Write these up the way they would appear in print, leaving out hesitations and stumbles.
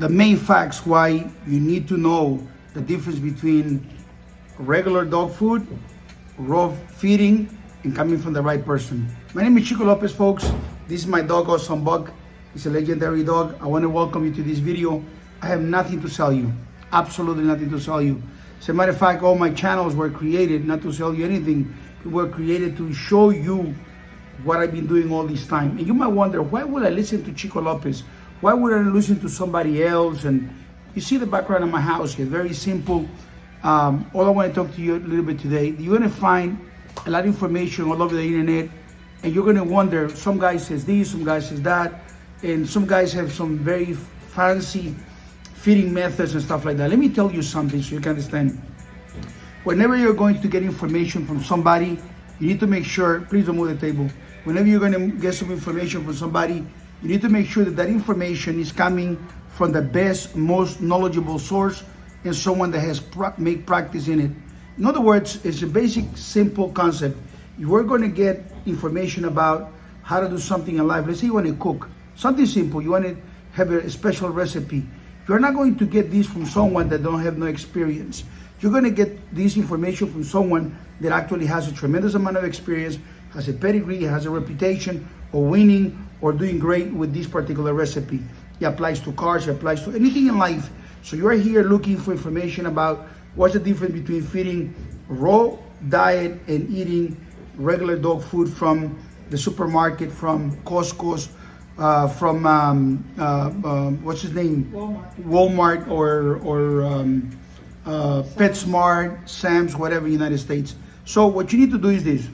the main facts why you need to know the difference between regular dog food, raw feeding, and coming from the right person. My name is Chico Lopez, folks. This is my dog, Awesome Buck. He's a legendary dog. I want to welcome you to this video. I have nothing to sell you, absolutely nothing to sell you. As a matter of fact, all my channels were created not to sell you anything. They were created to show you what I've been doing all this time. And you might wonder, why would I listen to Chico Lopez? Why would I listen to somebody else? And you see the background of my house here, very simple. All I want to talk to you a little bit today. You're going to find a lot of information all over the internet, and you're going to wonder, some guy says this, some guy says that, and some guys have some very fancy feeding methods and stuff like that. Let me tell you something so you can understand. Whenever you're going to get information from somebody, you need to make sure, please don't move the table. Whenever you're going to get some information from somebody, you need to make sure that that information is coming from the best, most knowledgeable source and someone that has made practice in it. In other words, it's a basic, simple concept. If we're going to get information about how to do something in life, let's say you want to cook, something simple, you want to have a special recipe. You're not going to get this from someone that don't have no experience. You're going to get this information from someone that actually has a tremendous amount of experience, has a pedigree, has a reputation of winning or doing great with this particular recipe. It applies to cars, it applies to anything in life. So you're here looking for information about what's the difference between feeding raw diet and eating regular dog food from the supermarket, from Costco's, from what's his name? Walmart or PetSmart, Sam's, whatever, United States. So what you need to do is this.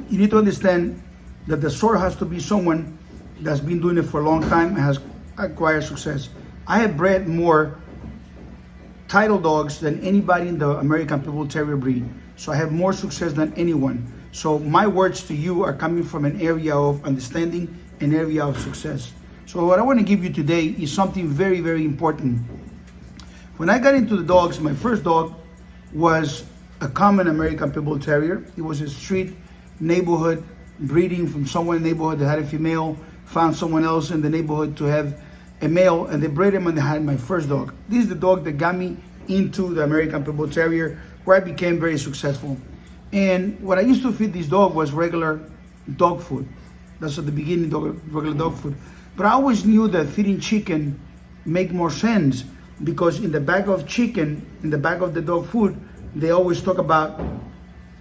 You need to understand that the source has to be someone that's been doing it for a long time and has acquired success. I have bred more title dogs than anybody in the American Pitbull Terrier breed. So I have more success than anyone. So my words to you are coming from an area of understanding, an area of success. So what I want to give you today is something very, very important. When I got into the dogs, my first dog was a common American Pitbull Terrier. It was a street neighborhood breeding from someone in the neighborhood that had a female, found someone else in the neighborhood to have a male, and they bred him and they had my first dog. This is the dog that got me into the American Pitbull Terrier, where I became very successful. And what I used to feed this dog was regular dog food. That's at the beginning, regular dog food. But I always knew that feeding chicken make more sense, because in the bag of chicken, in the bag of the dog food, they always talk about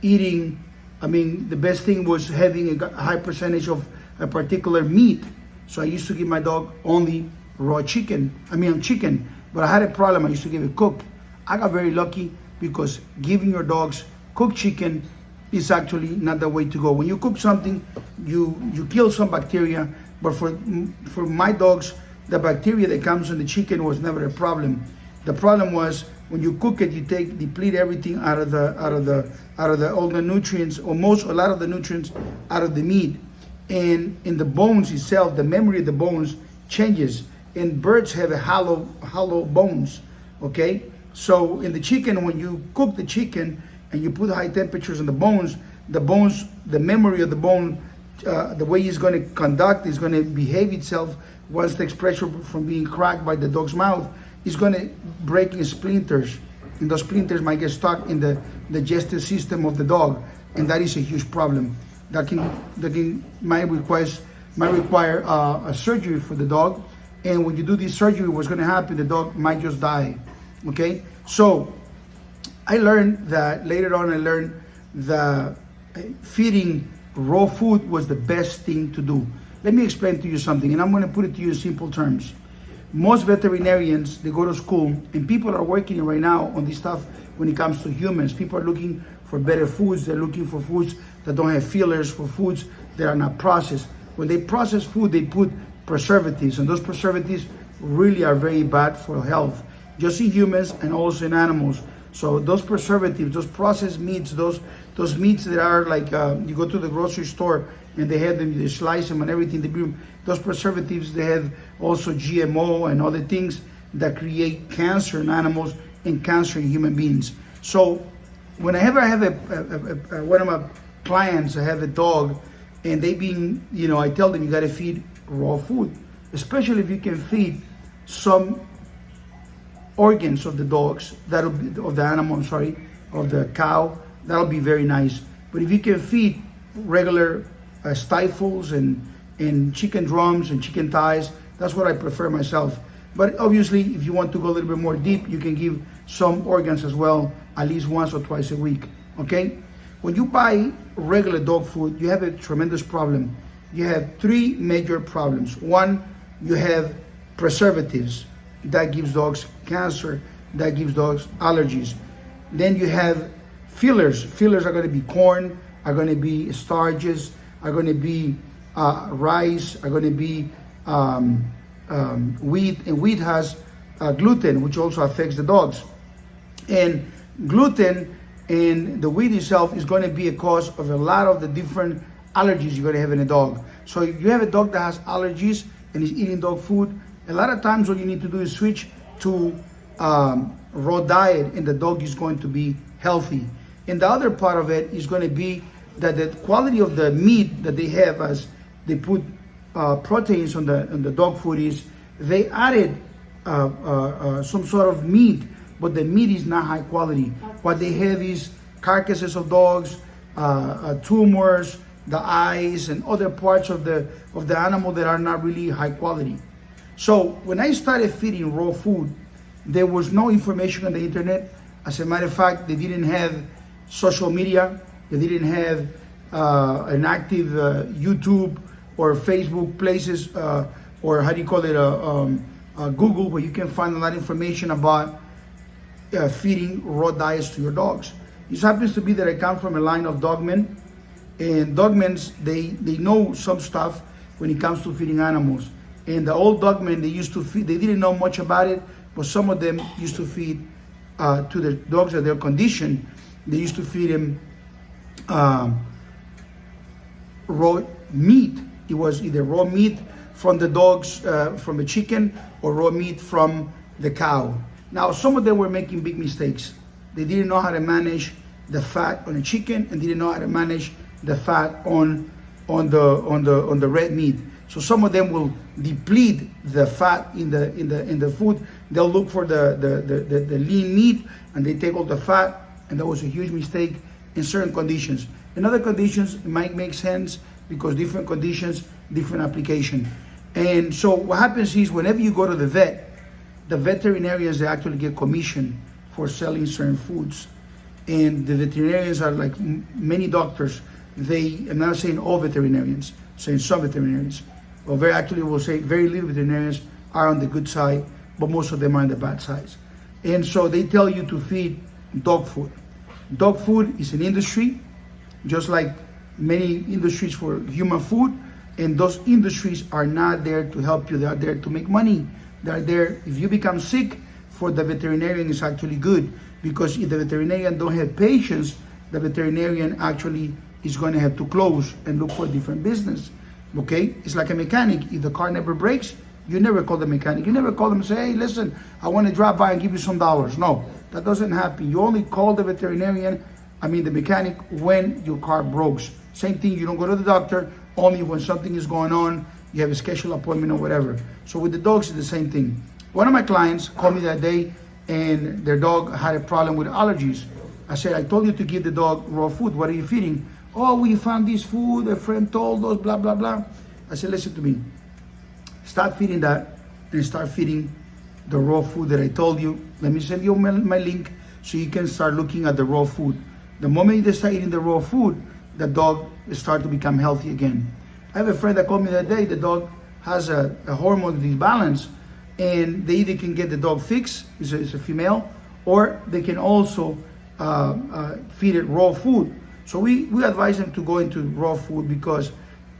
eating. I mean, the best thing was having a high percentage of a particular meat. So I used to give my dog only raw chicken. Chicken. But I had a problem. I used to give it cooked. I got very lucky, because giving your dogs cooked chicken is actually not the way to go. When you cook something, you kill some bacteria. But for my dogs, the bacteria that comes in the chicken was never a problem. The problem was when you cook it, you deplete everything out of all the nutrients, or a lot of the nutrients out of the meat. And in the bones itself, the memory of the bones changes. And birds have a hollow bones, okay? So in the chicken, when you cook the chicken and you put high temperatures on the bones, the memory of the bone, the way it's going to conduct, is going to behave itself once the expression from being cracked by the dog's mouth is going to break in splinters. And those splinters might get stuck in the digestive system of the dog. And that is a huge problem. That might require a surgery for the dog. And when you do this surgery, what's going to happen? The dog might just die. Okay? So I learned that later on. I learned that feeding raw food was the best thing to do. Let me explain to you something, and I'm going to put it to you in simple terms. Most veterinarians, they go to school, and people are working right now on this stuff when it comes to humans. People are looking for better foods. They're looking for foods that don't have fillers, for foods that are not processed. When they process food, they put preservatives, and those preservatives really are very bad for health, just in humans and also in animals. So those preservatives, those processed meats, those meats that are like, you go to the grocery store and they have them, they slice them and everything, they bring those preservatives, they have also GMO and other things that create cancer in animals and cancer in human beings. So whenever I have one of my clients, I have a dog, and they being, I tell them you gotta feed raw food. especially if you can feed some organs of the dogs, that'll be of the animal, I'm sorry, of the cow, that'll be very nice. But if you can feed regular stifles and chicken drums and chicken thighs, that's what I prefer myself. But obviously, if you want to go a little bit more deep, you can give some organs as well, at least once or twice a week, okay? When you buy regular dog food, you have a tremendous problem. You have three major problems. One, you have preservatives. That gives dogs cancer, that gives dogs allergies. Then you have fillers. Fillers are going to be corn, are going to be starches, are going to be rice, are going to be wheat, and wheat has gluten, which also affects the dogs. And gluten in the wheat itself is going to be a cause of a lot of the different allergies you're going to have in a dog. So if you have a dog that has allergies and is eating dog food, a lot of times what you need to do is switch to raw diet, and the dog is going to be healthy. And the other part of it is going to be that the quality of the meat that they have, as they put proteins on the dog food, is they added some sort of meat, but the meat is not high quality. What they have is carcasses of dogs, tumors, the eyes, and other parts of the animal that are not really high quality. So when I started feeding raw food, there was no information on the internet. As a matter of fact, they didn't have social media. They didn't have an active YouTube or Facebook places, or how do you call it, Google, where you can find a lot of information about feeding raw diets to your dogs. It happens to be that I come from a line of dogmen, and dogmen, they know some stuff when it comes to feeding animals. And the old dogmen, they used to feed, they didn't know much about it, but some of them used to feed to the dogs at their condition. They used to feed them raw meat. It was either raw meat from the dogs, from the chicken, or raw meat from the cow. Now, some of them were making big mistakes. They didn't know how to manage the fat on the chicken, and didn't know how to manage the fat on the red meat. So some of them will deplete the fat in the food. They'll look for the lean meat, and they take all the fat, and that was a huge mistake in certain conditions. In other conditions, it might make sense, because different conditions, different application. And so what happens is, whenever you go to the vet, the veterinarians, they actually get commission for selling certain foods. And the veterinarians are like many doctors. I'm not saying all veterinarians, I'm saying some veterinarians. Well, we'll say very little veterinarians are on the good side, but most of them are on the bad side. And so they tell you to feed dog food. Dog food is an industry, just like many industries for human food, and those industries are not there to help you. They are there to make money. They are there, if you become sick, for the veterinarian is actually good, because if the veterinarian don't have patience, the veterinarian actually is going to have to close and look for a different business. Okay, it's like a mechanic. If the car never breaks, you never call the mechanic. You never call them and say, hey, listen, I want to drop by and give you some dollars. No, that doesn't happen. You only call the the mechanic, when your car breaks. Same thing, you don't go to the doctor only when something is going on, you have a scheduled appointment or whatever. So with the dogs, it's the same thing. One of my clients called me that day, and their dog had a problem with allergies. I said, I told you to give the dog raw food. What are you feeding? Oh, we found this food, a friend told us, blah, blah, blah. I said, listen to me. Stop feeding that and start feeding the raw food that I told you. Let me send you my link so you can start looking at the raw food. The moment you start eating the raw food, the dog will start to become healthy again. I have a friend that called me that day. The dog has a hormone imbalance, and they either can get the dog fixed, it's a female, or they can also feed it raw food. So we advise them to go into raw food, because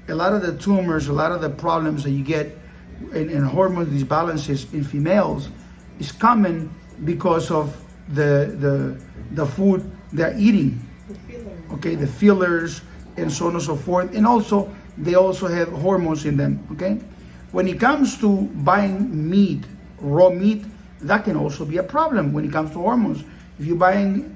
a lot of the tumors, a lot of the problems that you get in hormone disbalances in females is common because of the food they're eating. Okay, the fillers and so on and so forth. And also, they also have hormones in them, okay? When it comes to buying meat, raw meat, that can also be a problem when it comes to hormones. If you're buying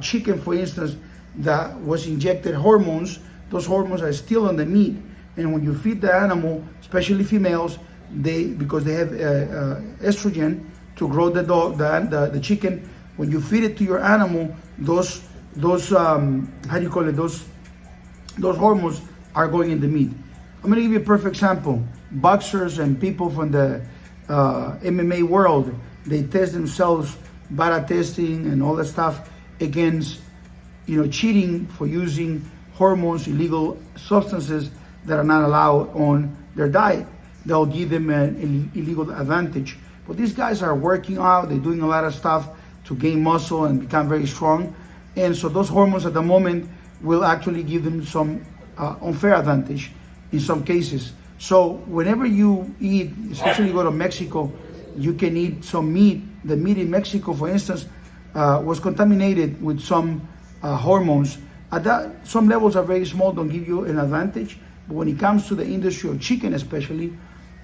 chicken, for instance, that was injected hormones, those hormones are still on the meat. And when you feed the animal, especially females, because they have estrogen to grow the dog, the chicken. When you feed it to your animal, those how do you call it? Those hormones are going in the meat. I'm gonna give you a perfect example. Boxers and people from the MMA world, they test themselves, beta testing and all that stuff against, cheating for using hormones, illegal substances that are not allowed on their diet. They'll give them an illegal advantage. But these guys are working out, they're doing a lot of stuff to gain muscle and become very strong. And so those hormones at the moment will actually give them some unfair advantage in some cases. So whenever you eat, especially go to Mexico, you can eat some meat. The meat in Mexico, for instance, was contaminated with some hormones. Some levels are very small, don't give you an advantage. But when it comes to the industry of chicken especially,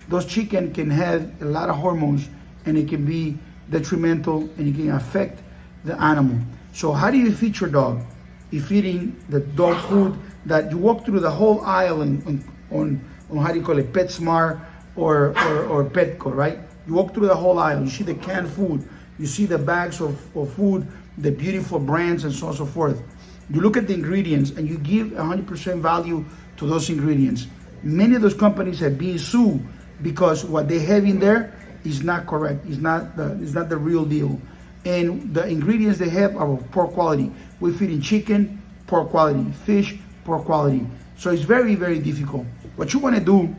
those chicken can have a lot of hormones and it can be detrimental and it can affect the animal. So how do you feed your dog? You're feeding the dog food that you walk through the whole aisle on how do you call it, PetSmart or Petco, right? You walk through the whole aisle, you see the canned food, you see the bags of food, the beautiful brands and so on and so forth. You look at the ingredients and you give 100% value to those ingredients. Many of those companies have been sued because what they have in there is not correct. It's not the real deal. And the ingredients they have are of poor quality. We're feeding chicken, poor quality, fish, poor quality. So it's very, very difficult. What you want to do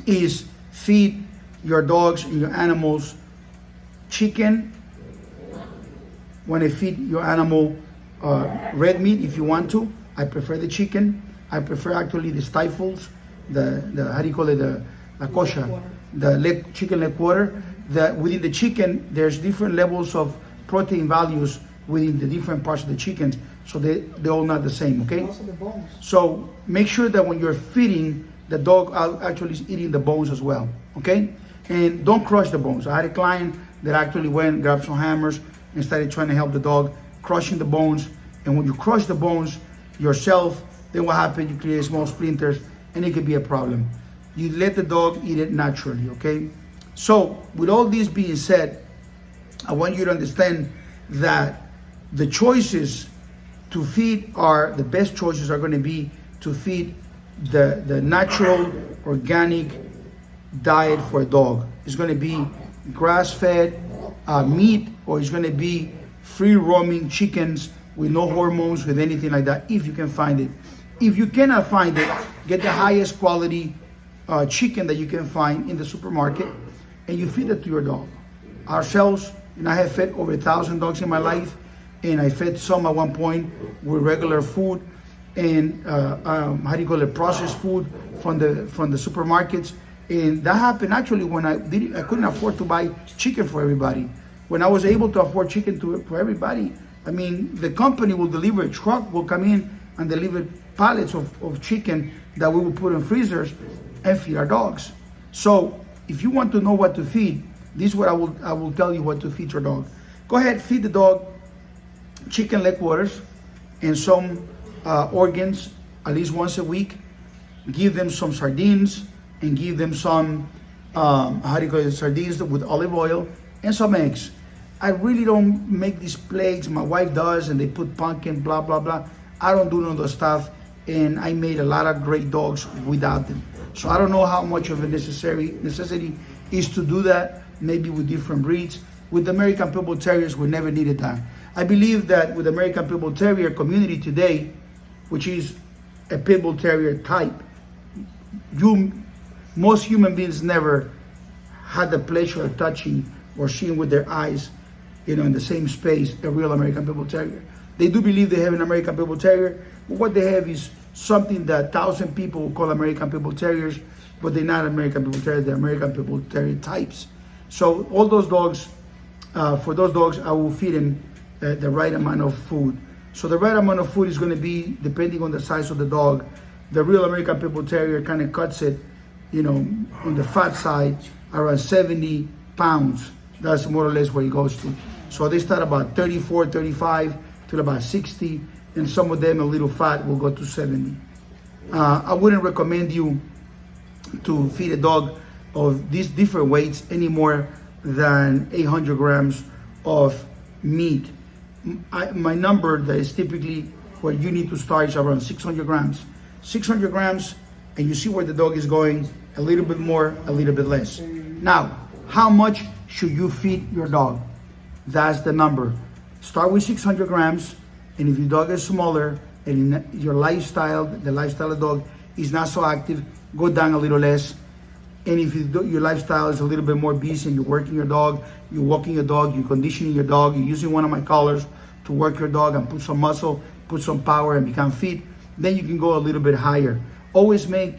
is feed your dogs and your animals chicken. Want to feed your animal red meat if you want to. I prefer the chicken. I prefer actually the stifles, the how do you call it, the kosher, the chicken leg quarter. Within the chicken, there's different levels of protein values within the different parts of the chickens, so they're all not the same, okay? Also the bones. So make sure that when you're feeding, the dog actually is eating the bones as well, okay? And don't crush the bones. I had a client that actually went and grabbed some hammers and started trying to help the dog, crushing the bones. And when you crush the bones yourself, then what happens, you create small splinters and it could be a problem. You let the dog eat it naturally, okay? So with all this being said, I want you to understand that the choices to feed the best choices are going to be to feed the natural, organic diet for a dog. It's going to be grass-fed meat, or it's going to be free-roaming chickens with no hormones, with anything like that, if you can find it. If you cannot find it, get the highest quality chicken that you can find in the supermarket, and you feed it to your dog. Ourselves, and I have fed over 1,000 dogs in my life, and I fed some at one point with regular food and how do you call it, processed food from the supermarkets. And that happened actually when I couldn't afford to buy chicken for everybody. When I was able to afford chicken for everybody, I mean, the company will deliver, a truck will come in and deliver pallets of chicken that we will put in freezers and feed our dogs. So if you want to know what to feed, this is what I will tell you what to feed your dog. Go ahead, feed the dog chicken leg quarters and some organs at least once a week. Give them some sardines and give them some how do you call it, sardines with olive oil and some eggs. I really don't make these plagues. My wife does, and they put pumpkin, blah blah blah. I don't do none of the stuff, and I made a lot of great dogs without them. So I don't know how much of a necessity is to do that. Maybe with different breeds. With the American Pitbull Terriers, we never needed that. I believe that with the American Pitbull Terrier community today, which is a Pitbull Terrier type, most human beings never had the pleasure of touching or seeing with their eyes, in the same space, a real American Pitbull Terrier. They do believe they have an American Pitbull Terrier, but what they have is something that 1,000 people will call American Pitbull Terriers, but they're not American Pitbull Terriers, they're American Pitbull Terrier types. So all those dogs, for those dogs, I will feed them the right amount of food. So the right amount of food is going to be, depending on the size of the dog. The real American Pitbull Terrier kind of cuts it, on the fat side, around 70 pounds. That's more or less where it goes to. So they start about 34, 35 till about 60, and some of them a little fat will go to 70. I wouldn't recommend you to feed a dog of these different weights any more than 800 grams of meat. My number that is typically where you need to start is around 600 grams. 600 grams, and you see where the dog is going, a little bit more, a little bit less. Now, how much should you feed your dog? That's the number. Start with 600 grams, and if your dog is smaller and your lifestyle, the lifestyle of the dog is not so active, go down a little less. And if your lifestyle is a little bit more busy and you're working your dog, you're walking your dog, you're conditioning your dog, you're using one of my collars to work your dog and put some muscle, put some power and become fit, then you can go a little bit higher. Always make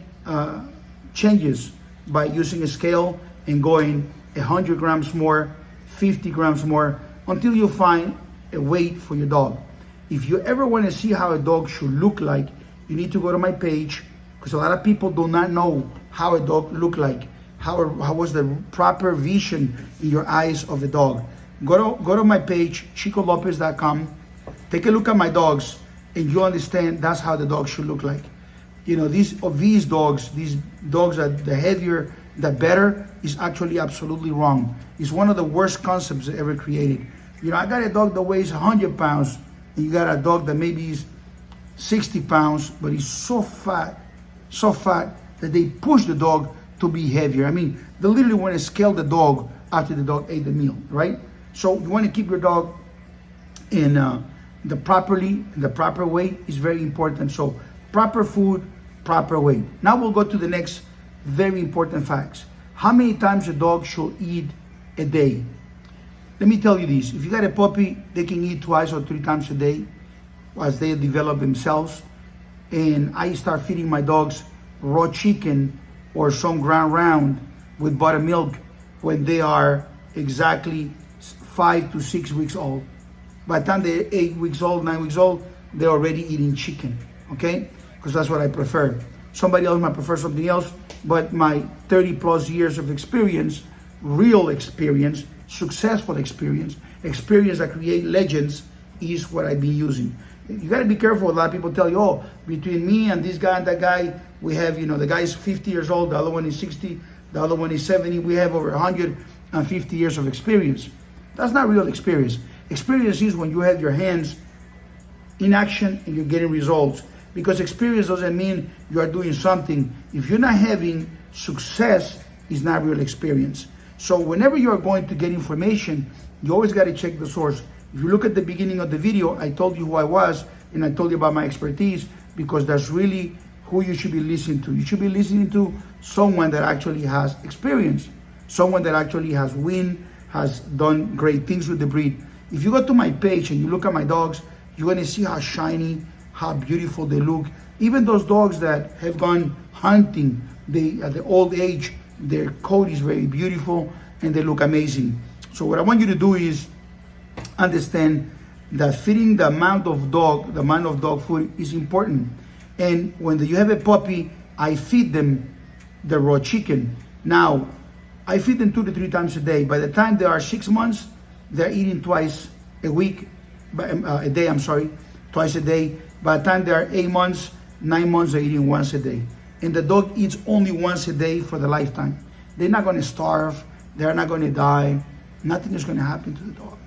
changes by using a scale and going 100 grams more, 50 grams more, until you find a weight for your dog. If you ever want to see how a dog should look like, you need to go to my page, because a lot of people do not know how a dog look like, how was the proper vision in your eyes of the dog. Go to my page, ChicoLopez.com, take a look at my dogs, and you understand that's how the dog should look like. You know, these dogs that the heavier, the better, is actually absolutely wrong. It's one of the worst concepts ever created. You know, I got a dog that weighs 100 pounds, and you got a dog that maybe is 60 pounds, but he's so fat that they push the dog to be heavier. I mean, they literally want to scale the dog after the dog ate the meal, right? So you want to keep your dog in the proper weight is very important. So proper food, proper weight. Now we'll go to the next very important facts. How many times a dog should eat a day? Let me tell you this. If you got a puppy, they can eat 2 or 3 times a day as they develop themselves. And I start feeding my dogs raw chicken or some ground round with buttermilk when they are exactly 5 to 6 weeks old. By the time they're 8 weeks old, 9 weeks old, they're already eating chicken, okay? Because that's what I prefer. Somebody else might prefer something else, but my 30 plus years of experience, real experience, successful experience that create legends is what I've been using. You got to be careful. A lot of people tell you, oh, between me and this guy and that guy, we have, you know, the guy is 50 years old, the other one is 60, the other one is 70. We have over 150 years of experience. That's not real experience. Experience is when you have your hands in action and you're getting results. Because experience doesn't mean you are doing something. If you're not having success, it's not real experience. So whenever you are going to get information, you always got to check the source. If you look at the beginning of the video, I told you who I was and I told you about my expertise, because that's really who you should be listening to. You should be listening to someone that actually has experience, someone that actually has done great things with the breed. If you go to my page and you look at my dogs, you're going to see how shiny, how beautiful they look. Even those dogs that have gone hunting, at the old age, their coat is very beautiful and they look amazing. So what I want you to do is understand that feeding the amount of dog food is important. And when you have a puppy, I feed them the raw chicken. Now, I feed them 2 to 3 times a day. By the time they are 6 months, they're eating twice a day, twice a day. By the time they are 8 months, 9 months, they're eating once a day. And the dog eats only once a day for the lifetime. They're not going to starve. They're not going to die. Nothing is going to happen to the dog.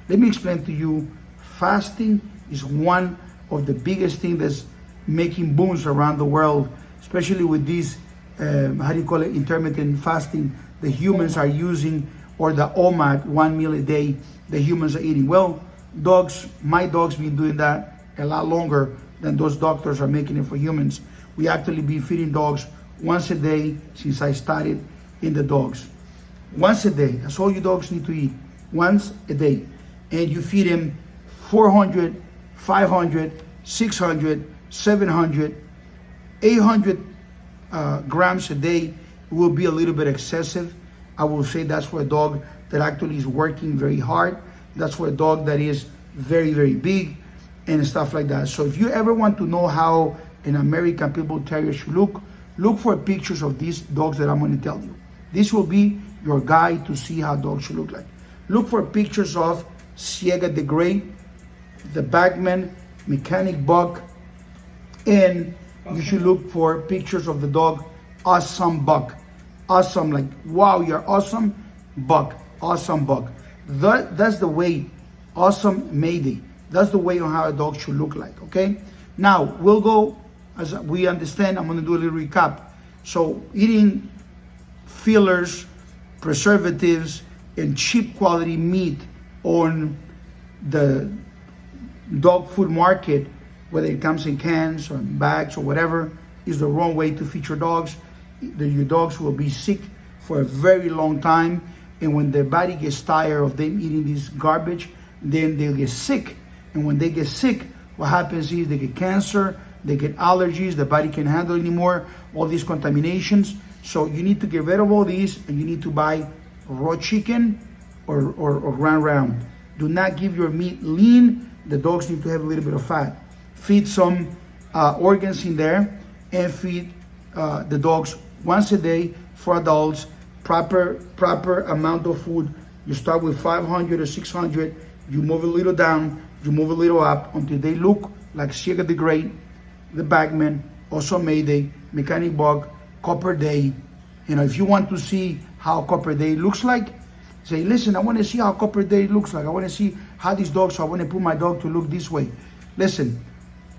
Let me explain to you, fasting is one of the biggest things that's making booms around the world, especially with these, intermittent fasting the humans are using, or the OMAD, 1 meal a day, the humans are eating. Well, my dogs been doing that a lot longer than those doctors are making it for humans. We actually been feeding dogs once a day since I started in the dogs. Once a day, that's all your dogs need to eat, once a day. And you feed them 400, 500, 600, 700, 800 grams a day will be a little bit excessive. I will say that's for a dog that actually is working very hard. That's for a dog that is very, very big and stuff like that. So if you ever want to know how an American Pitbull Terrier should look for pictures of these dogs that I'm going to tell you. This will be your guide to see how dogs should look like. Look for pictures of Ciega the Great, the Bagman, Mechanic Buck, and you should look for pictures of the dog Awesome Buck. awesome, like, wow, you're awesome, buck, awesome buck. That's the way, awesome Mayday. That's the way on how a dog should look like, okay? Now, we'll go, as we understand, I'm gonna do a little recap. So, eating fillers, preservatives, and cheap quality meat on the dog food market, whether it comes in cans or in bags or whatever, is the wrong way to feed your dogs. Your dogs will be sick for a very long time, and when their body gets tired of them eating this garbage, then they'll get sick. And when they get sick, what happens is they get cancer, they get allergies, the body can't handle anymore, all these contaminations. So you need to get rid of all these, and you need to buy raw chicken or ground round. Do not give your meat lean. The dogs need to have a little bit of fat. Feed some organs in there, and feed the dogs once a day for adults, proper amount of food. You start with 500 or 600, you move a little down, you move a little up until they look like Chico the Great, the Bagman, also Mayday, Mechanic Buck, Copper Day. You know, if you want to see how Copper Day looks like, say, listen, I want to see how Copper Day looks like. I want to see how these dogs, so I want to put my dog to look this way. Listen,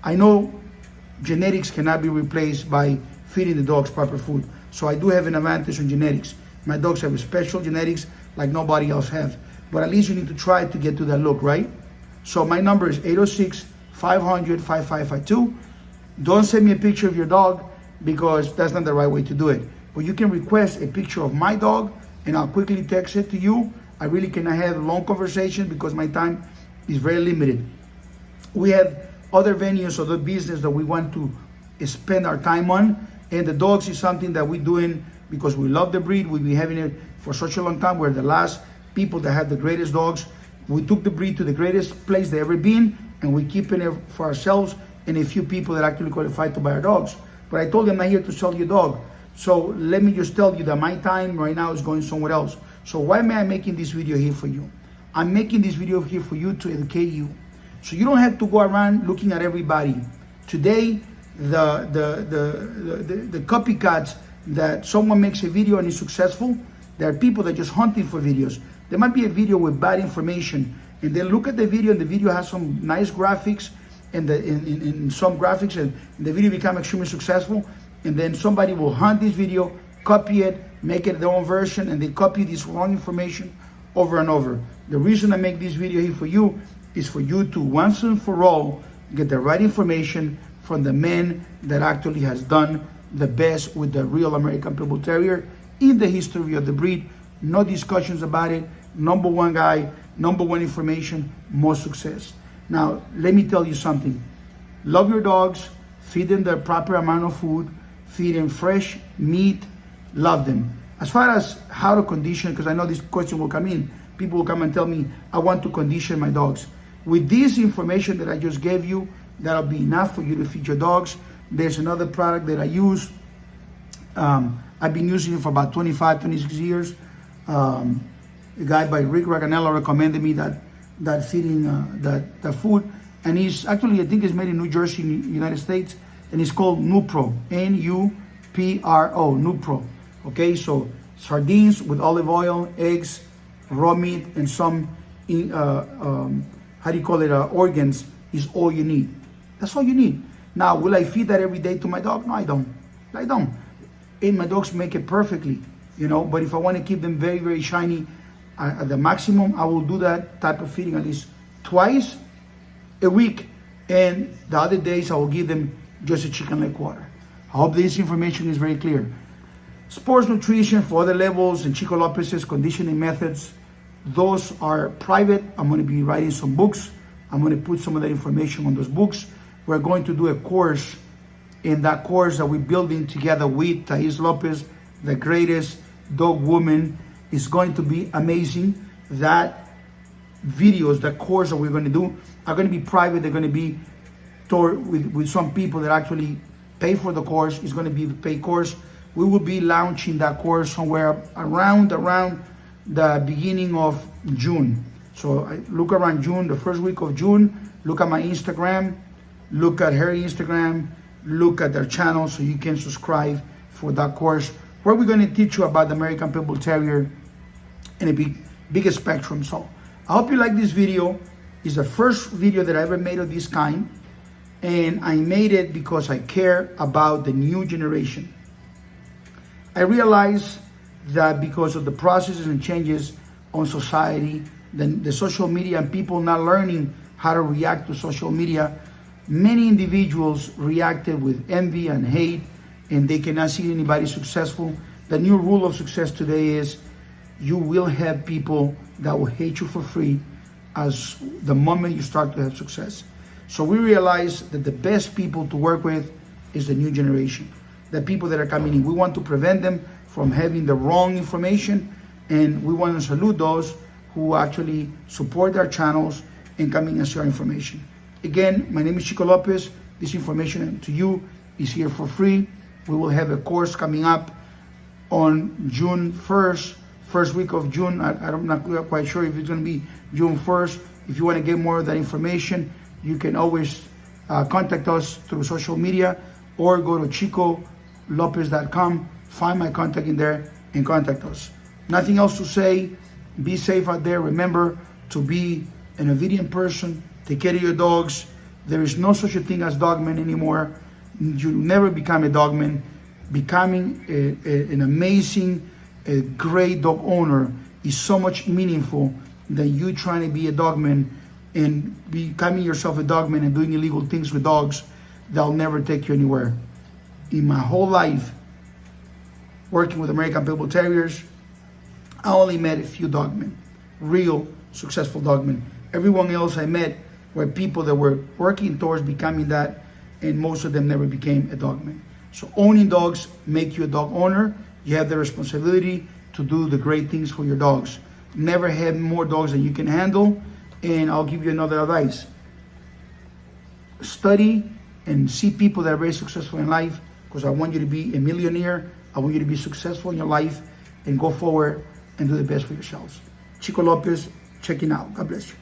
I know genetics cannot be replaced by feeding the dogs proper food. So I do have an advantage on genetics. My dogs have special genetics like nobody else have. But at least you need to try to get to that look, right? So my number is 806-500-5552. Don't send me a picture of your dog, because that's not the right way to do it. But you can request a picture of my dog, and I'll quickly text it to you. I really cannot have a long conversation because my time is very limited. We have other venues or the business that we want to spend our time on, and the dogs is something that we're doing because we love the breed. We've been having it for such a long time. We're the last people that have the greatest dogs. We took the breed to the greatest place they ever been, and we're keeping it for ourselves and a few people that actually qualified to buy our dogs. But I told you I'm not here to sell you a dog. So let me just tell you that my time right now is going somewhere else. So why am I making this video here for you? I'm making this video here for you to educate you. So you don't have to go around looking at everybody. Today, the copycats, that someone makes a video and is successful, there are people that are just hunting for videos. There might be a video with bad information, and they look at the video, and the video has some nice graphics, and in some graphics, and the video become extremely successful, and then somebody will hunt this video, copy it, make it their own version, and they copy this wrong information over and over. The reason I make this video here for you is for you to once and for all get the right information from the man that actually has done the best with the real American Pitbull Terrier in the history of the breed. No discussions about it. Number one guy, number one information, more success. Now, let me tell you something. Love your dogs, feed them the proper amount of food, feed them fresh meat, love them. As far as how to condition, because I know this question will come in, people will come and tell me, I want to condition my dogs. With this information that I just gave you, that'll be enough for you to feed your dogs. There's another product that I use. I've been using it for about 25, 26 years. A guy by Rick Raganello recommended me that feeding that food, and he's actually, I think it's made in New Jersey, United States, and it's called Nupro, N-U-P-R-O, Nupro. Okay, so sardines with olive oil, eggs, raw meat, and some organs is all you need. That's all you need. Now, will I feed that every day to my dog? No, I don't. And my dogs make it perfectly, you know. But if I want to keep them very, very shiny at the maximum, I will do that type of feeding at least twice a week. And the other days, I will give them just a chicken leg water. I hope this information is very clear. Sports nutrition for other levels and Chico Lopez's conditioning methods, those are private. I'm going to be writing some books. I'm going to put some of that information on those books. We're going to do a course. In that course that we're building together with Chico Lopez, the greatest dog woman, is going to be amazing. That videos, the course that we're going to do are going to be private. They're going to be with some people that actually pay for the course. It's going to be a paid course. We will be launching that course somewhere around the beginning of June. So I look around June, the first week of June. Look at my Instagram. Look at her Instagram. Look at their channel so you can subscribe for that course where we're going to teach you about the American Pitbull Terrier in a bigger spectrum. So I hope you like this video. It's the first video that I ever made of this kind, and I made it because I care about the new generation. I realize that because of the processes and changes on society, the social media, and people not learning how to react to social media, many individuals reacted with envy and hate, and they cannot see anybody successful. The new rule of success today is you will have people that will hate you for free as the moment you start to have success. So we realize that the best people to work with is the new generation, the people that are coming in. We want to prevent them from having the wrong information, and we want to salute those who actually support our channels and coming and share information. Again, my name is Chico Lopez. This information to you is here for free. We will have a course coming up on June 1st, first week of June. I'm not quite sure if it's going to be June 1st. If you want to get more of that information, you can always contact us through social media or go to chicolopez.com, find my contact in there, and contact us. Nothing else to say. Be safe out there. Remember to be an obedient person. Take care of your dogs. There is no such a thing as dogman anymore. You never become a dogman. Becoming an amazing, great dog owner is so much meaningful than you trying to be a dogman and becoming yourself a dogman and doing illegal things with dogs. They'll never take you anywhere. In my whole life, working with American Pitbull Terriers, I only met a few dogmen, real successful dogmen. Everyone else I met were people that were working towards becoming that, and most of them never became a dogman. So owning dogs make you a dog owner. You have the responsibility to do the great things for your dogs. Never have more dogs than you can handle. And I'll give you another advice. Study and see people that are very successful in life, because I want you to be a millionaire. I want you to be successful in your life and go forward and do the best for yourselves. Chico Lopez, checking out. God bless you.